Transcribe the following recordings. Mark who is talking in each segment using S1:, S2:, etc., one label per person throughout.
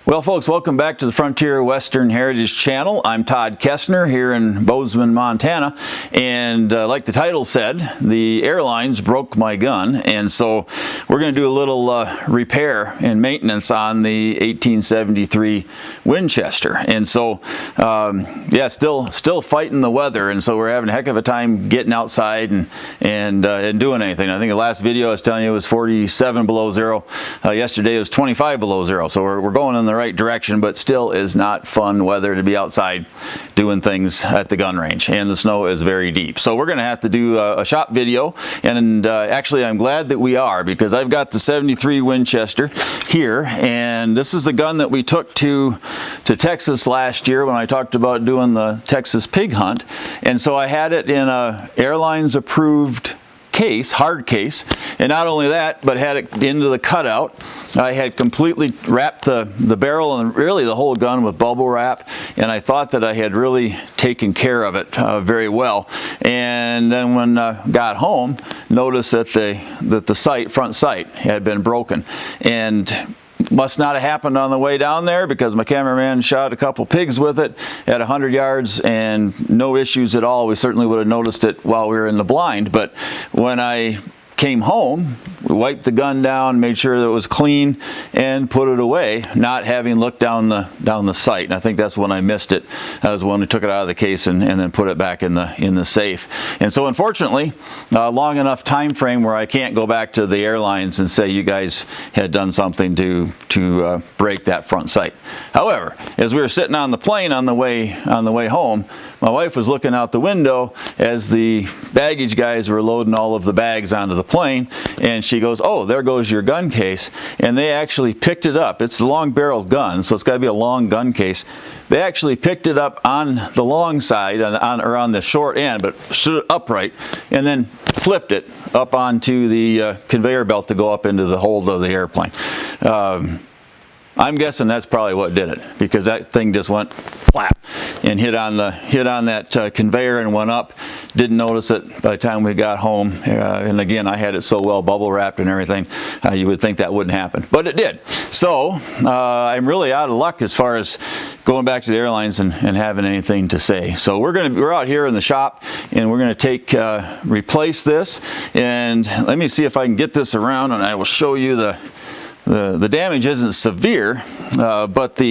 S1: Well, folks, welcome back to the Frontier Western Heritage Channel. I'm Todd Kessner here in Bozeman, Montana, and like the title said, the airlines broke my gun, and so we're going to do a little repair and maintenance on the 1873 Winchester. And so, yeah, still fighting the weather, and so we're having a heck of a time getting outside and doing anything. I think the last video I was telling you was 47 below zero. Yesterday it was 25 below zero, so we're going in the right direction, but still is not fun weather to be outside doing things at the gun range, and the snow is very deep. So we're going to have to do a shop video, and actually I'm glad that we are, because I've got the 73 Winchester here, and this is the gun that we took to Texas last year when I talked about doing the Texas pig hunt. And so I had it in a Airlines approved case, hard case, and not only that, but had it into the cutout. I had completely wrapped the barrel and really the whole gun with bubble wrap, and I thought that I had really taken care of it very well. And then when got home, noticed that the front sight had been broken, and must not have happened on the way down there, because my cameraman shot a couple pigs with it at 100 yards and no issues at all. We certainly would have noticed it while we were in the blind, but when I came home, we wiped the gun down, made sure that it was clean, and put it away, not having looked down the sight. And I think that's when I missed it. That was when we took it out of the case and then put it back in the safe. And so unfortunately, long enough time frame where I can't go back to the airlines and say you guys had done something to break that front sight. However, as we were sitting on the plane on the way home, my wife was looking out the window as the baggage guys were loading all of the bags onto the plane, and she goes, "Oh, there goes your gun case." And they actually picked it up. It's a long barreled gun, so it's got to be a long gun case. They actually picked it up on the long side, or on the short end, but stood upright, and then flipped it up onto the conveyor belt to go up into the hold of the airplane. I'm guessing that's probably what did it, because that thing just went flap and hit on that conveyor and went up. Didn't notice it by the time we got home, and again, I had it so well bubble wrapped and everything, you would think that wouldn't happen, but it did. So I'm really out of luck as far as going back to the airlines and having anything to say. So we're out here in the shop, and we're going to replace this, and let me see if I can get this around, and I will show you the damage isn't severe, but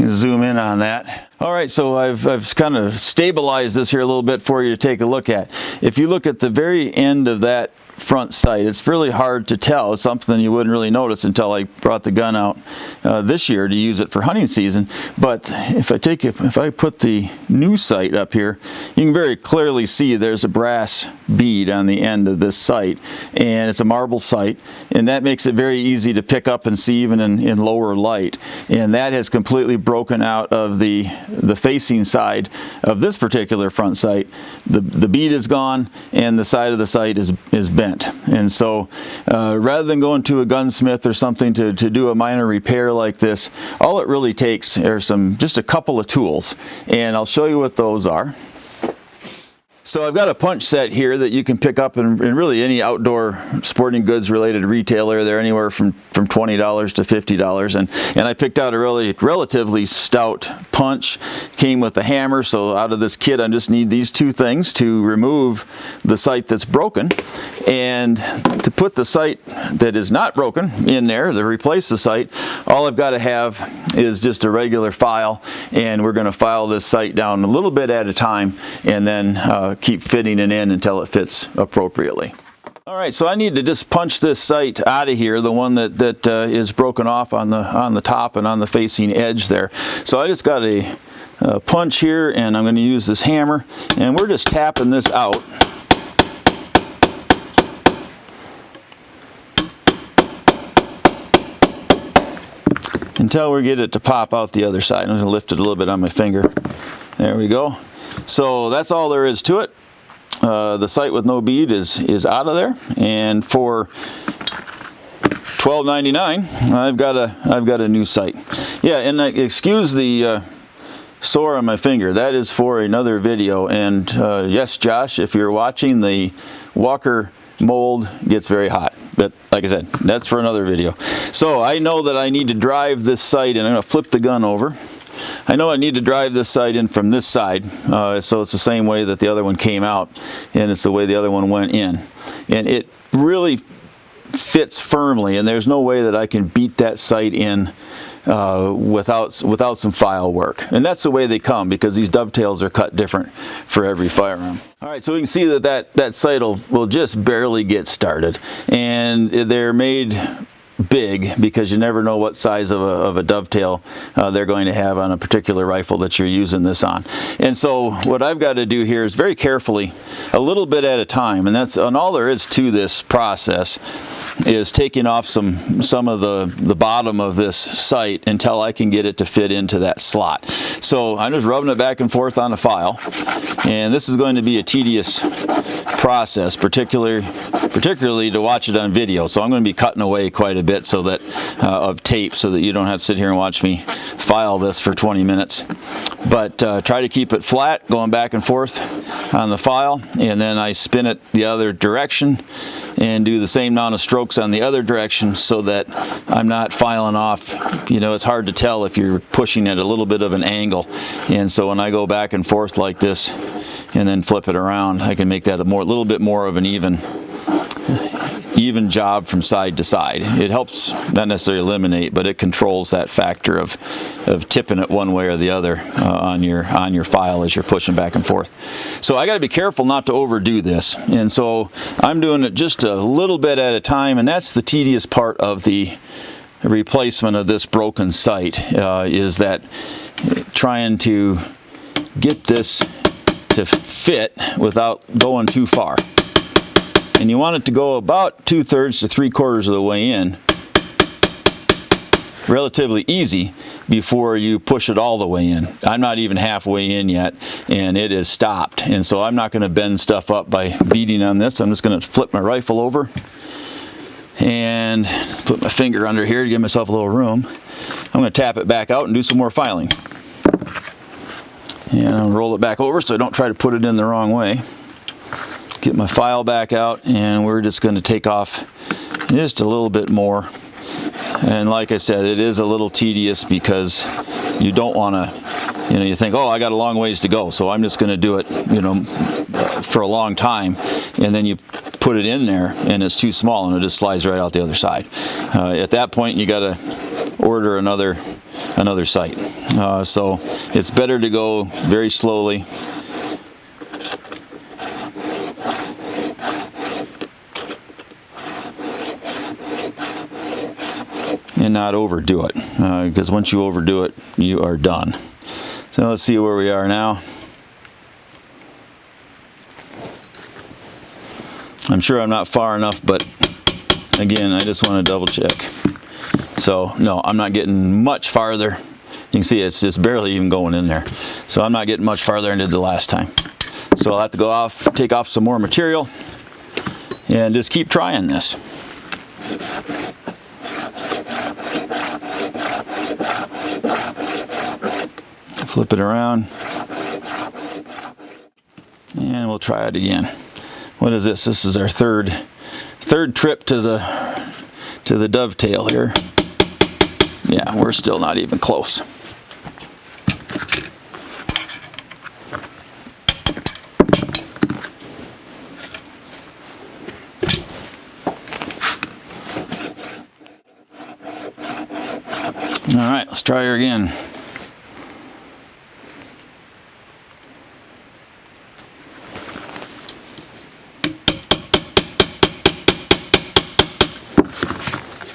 S1: zoom in on that. All right, so I've kind of stabilized this here a little bit for you to take a look at. If you look at the very end of that front sight, it's really hard to tell. It's something you wouldn't really notice until I brought the gun out this year to use it for hunting season. But if I put the new sight up here, you can very clearly see there's a brass bead on the end of this sight, and it's a marble sight, and that makes it very easy to pick up and see even in lower light. And that has completely broken out of the facing side of this particular front sight. The bead is gone, and the side of the sight is bent. And so rather than going to a gunsmith or something to do a minor repair like this, all it really takes are just a couple of tools, and I'll show you what those are. So I've got a punch set here that you can pick up in really any outdoor sporting goods related retailer. They're anywhere from $20 to $50, and I picked out a relatively stout punch. Came with a hammer, so out of this kit I just need these two things to remove the sight that's broken, and to put the sight that is not broken in there, to replace the sight, all I've got to have is just a regular file, and we're going to file this sight down a little bit at a time, and then keep fitting it in until it fits appropriately. All right, so I need to just punch this sight out of here, the one that is broken off on the top and on the facing edge there. So I just got a punch here, and I'm going to use this hammer, and we're just tapping this out. Until we get it to pop out the other side. I'm going to lift it a little bit on my finger. There we go. So that's all there is to it. The sight with no bead is out of there, and for $12.99 I've got a new sight. Yeah, and excuse the sore on my finger. That is for another video. And yes, Josh, if you're watching, the Walker mold gets very hot. But like I said, that's for another video. So I know that I need to drive this sight, and I'm going to flip the gun over. I know I need to drive this sight in from this side, so it's the same way that the other one came out, and it's the way the other one went in. And it really fits firmly, and there's no way that I can beat that sight in without some file work. And that's the way they come, because these dovetails are cut different for every firearm. All right, so we can see that sight will just barely get started, and they're made big because you never know what size of a dovetail they're going to have on a particular rifle that you're using this on. And so what I've got to do here is very carefully, a little bit at a time, and all there is to this process is taking off some of the bottom of this sight until I can get it to fit into that slot. So I'm just rubbing it back and forth on the file, and this is going to be a tedious process, particularly to watch it on video. So I'm going to be cutting away quite a bit so that of tape, so that you don't have to sit here and watch me file this for 20 minutes. But try to keep it flat, going back and forth on the file, and then I spin it the other direction and do the same amount of strokes on the other direction, so that I'm not filing off. You know, it's hard to tell if you're pushing at a little bit of an angle, and so when I go back and forth like this and then flip it around, I can make that a little bit more of an even job from side to side. It helps not necessarily eliminate, but it controls that factor of tipping it one way or the other on your file as you're pushing back and forth. So I got to be careful not to overdo this, and so I'm doing it just a little bit at a time, and that's the tedious part of the replacement of this broken sight, is that trying to get this to fit without going too far. And you want it to go about 2/3 to 3/4 of the way in, relatively easy, before you push it all the way in. I'm not even halfway in yet, and it is stopped. And so I'm not going to bend stuff up by beating on this. I'm just going to flip my rifle over and put my finger under here to give myself a little room. I'm going to tap it back out and do some more filing. And I'll roll it back over so I don't try to put it in the wrong way. Get my file back out, and we're just going to take off just a little bit more. And like I said, it is a little tedious because you don't want to, you think, oh, I got a long ways to go, so I'm just going to do it, for a long time, and then you put it in there and it's too small and it just slides right out the other side. At that point, you got to order another sight. So it's better to go very slowly. And not overdo it, because once you overdo it, you are done. So let's see where we are now. I'm sure I'm not far enough, but again, I just want to double check. So no, I'm not getting much farther. You can see it's just barely even going in there. So I'm not getting much farther than I did the last time. So I'll have to go off, take off some more material, and just keep trying this. Flip it around, and we'll try it again. What is this? This is our third trip to the dovetail here. Yeah, we're still not even close. All right, let's try her again.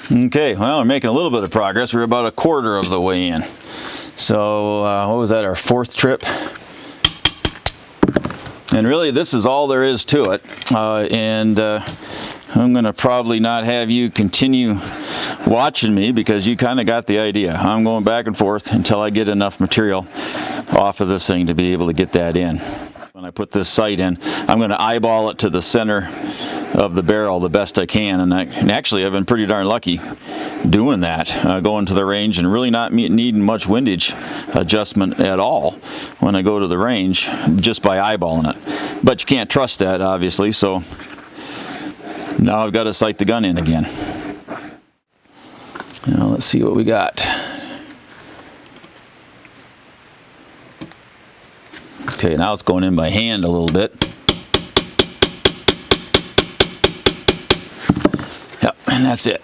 S1: Okay, well, we're making a little bit of progress. We're about 1/4 of the way in. So what was that, our 4th trip? And really, this is all there is to it. I'm going to probably not have you continue watching me, because you kind of got the idea. I'm going back and forth until I get enough material off of this thing to be able to get that in. When I put this sight in, I'm going to eyeball it to the center of the barrel the best I can, and actually I've been pretty darn lucky doing that, going to the range and really not needing much windage adjustment at all when I go to the range, just by eyeballing it. But you can't trust that, obviously, so now I've got to sight the gun in again. Now let's see what we got. Okay, now it's going in by hand a little bit. Yep, and that's it.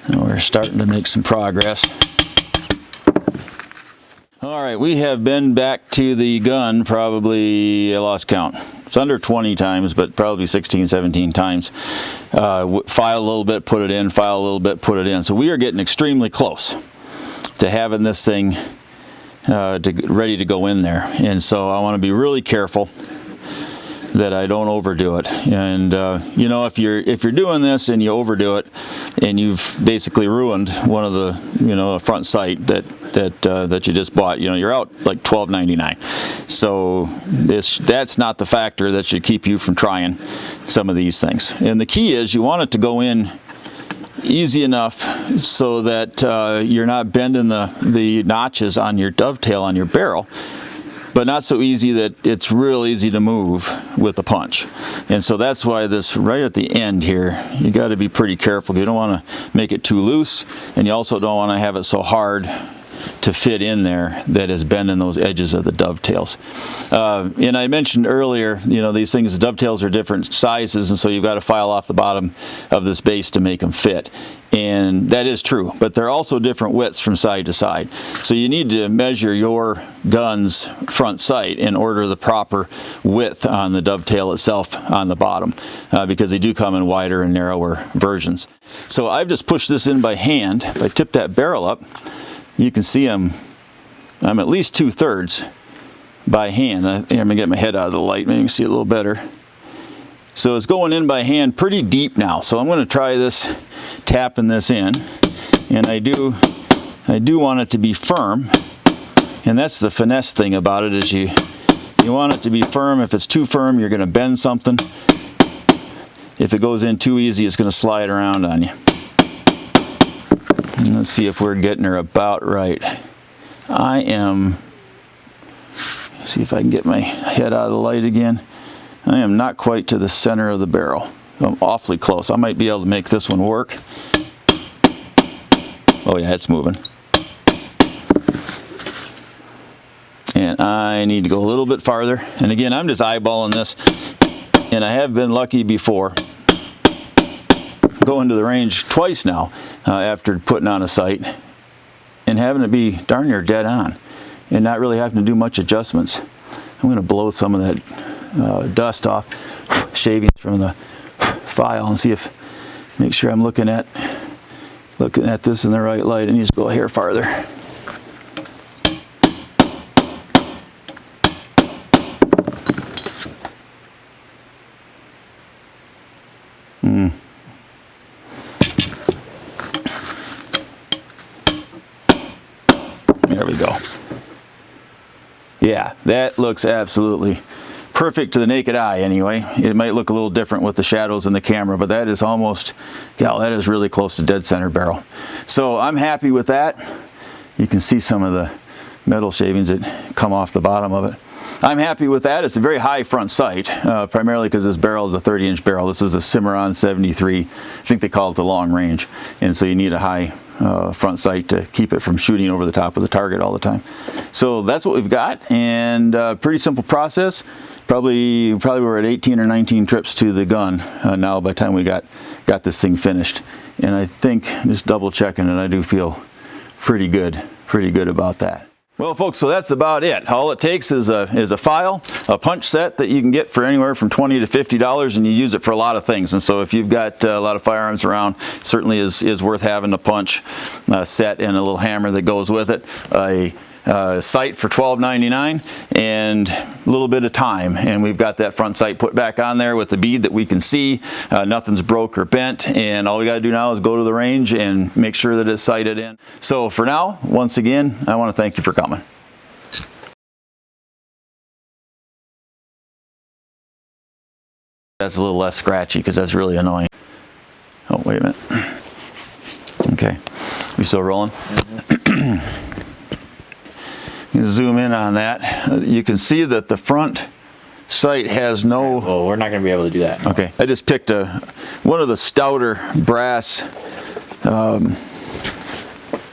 S1: And we're starting to make some progress. All right, we have been back to the gun probably, I lost count. It's under 20 times, but probably 16, 17 times. File a little bit, put it in, file a little bit, put it in. So we are getting extremely close to having this thing ready to go in there. And so I want to be really careful that I don't overdo it. And you know, if you're doing this and you overdo it, and you've basically ruined one of the, you know, a front sight that you just bought, you know, you're out like $12.99. So that's not the factor that should keep you from trying some of these things. And the key is you want it to go in easy enough so that you're not bending the notches on your dovetail on your barrel, but not so easy that it's real easy to move with a punch. And so that's why this right at the end here, you got to be pretty careful. You don't want to make it too loose, and you also don't want to have it so hard to fit in there that is bending those edges of the dovetails. And I mentioned earlier, you know, these things, the dovetails are different sizes, and so you've got to file off the bottom of this base to make them fit. And that is true, but they're also different widths from side to side. So you need to measure your gun's front sight and order the proper width on the dovetail itself on the bottom, because they do come in wider and narrower versions. So I've just pushed this in by hand. If I tip that barrel up, you can see I'm at least 2/3 by hand. I'm going to get my head out of the light, maybe you can see it a little better. So it's going in by hand pretty deep now. So I'm going to try this, tapping this in, and I do want it to be firm. And that's the finesse thing about it, is you want it to be firm. If it's too firm, you're going to bend something. If it goes in too easy, it's going to slide around on you. And let's see if we're getting her about right. See if I can get my head out of the light again. I am not quite to the center of the barrel. I'm awfully close. I might be able to make this one work. Oh yeah, it's moving. And I need to go a little bit farther. And again, I'm just eyeballing this. And I have been lucky before, going to the range twice now after putting on a sight and having it be darn near dead on and not really having to do much adjustments. I'm going to blow some of that dust off, shavings from the file, and make sure I'm looking at this in the right light. And just go a hair farther. There we go. Yeah, that looks absolutely perfect to the naked eye anyway. It might look a little different with the shadows in the camera, but that is almost, yeah, that is really close to dead center barrel. So I'm happy with that. You can see some of the metal shavings that come off the bottom of it. I'm happy with that. It's a very high front sight, primarily because this barrel is a 30-inch barrel. This is a Cimarron 73. I think they call it the long range. And so you need a high front sight to keep it from shooting over the top of the target all the time. So that's what we've got, and pretty simple process. Probably we're at 18 or 19 trips to the gun now by the time we got this thing finished. And I think, just double checking it, I do feel pretty good about that. Well, folks, so that's about it. All it takes is a file, a punch set that you can get for anywhere from $20 to $50, and you use it for a lot of things. And so if you've got a lot of firearms around, certainly is worth having a punch set and a little hammer that goes with it. A sight for $12.99 and a little bit of time, and we've got that front sight put back on there with the bead that we can see. Nothing's broke or bent, and all we got to do now is go to the range and make sure that it's sighted in. So for now, once again, I want to thank you for coming. That's a little less scratchy because that's really annoying. Oh, wait a minute. Okay, we still rolling? You zoom in on that. You can see that the front sight has no...
S2: Well, we're not going to be able to do that.
S1: Okay, I just picked one of the stouter brass, what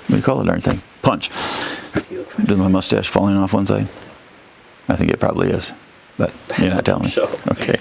S1: do you call the darn thing? Punch. Is my mustache falling off one side? I think it probably is, but you're not telling me.
S2: So.
S1: Okay.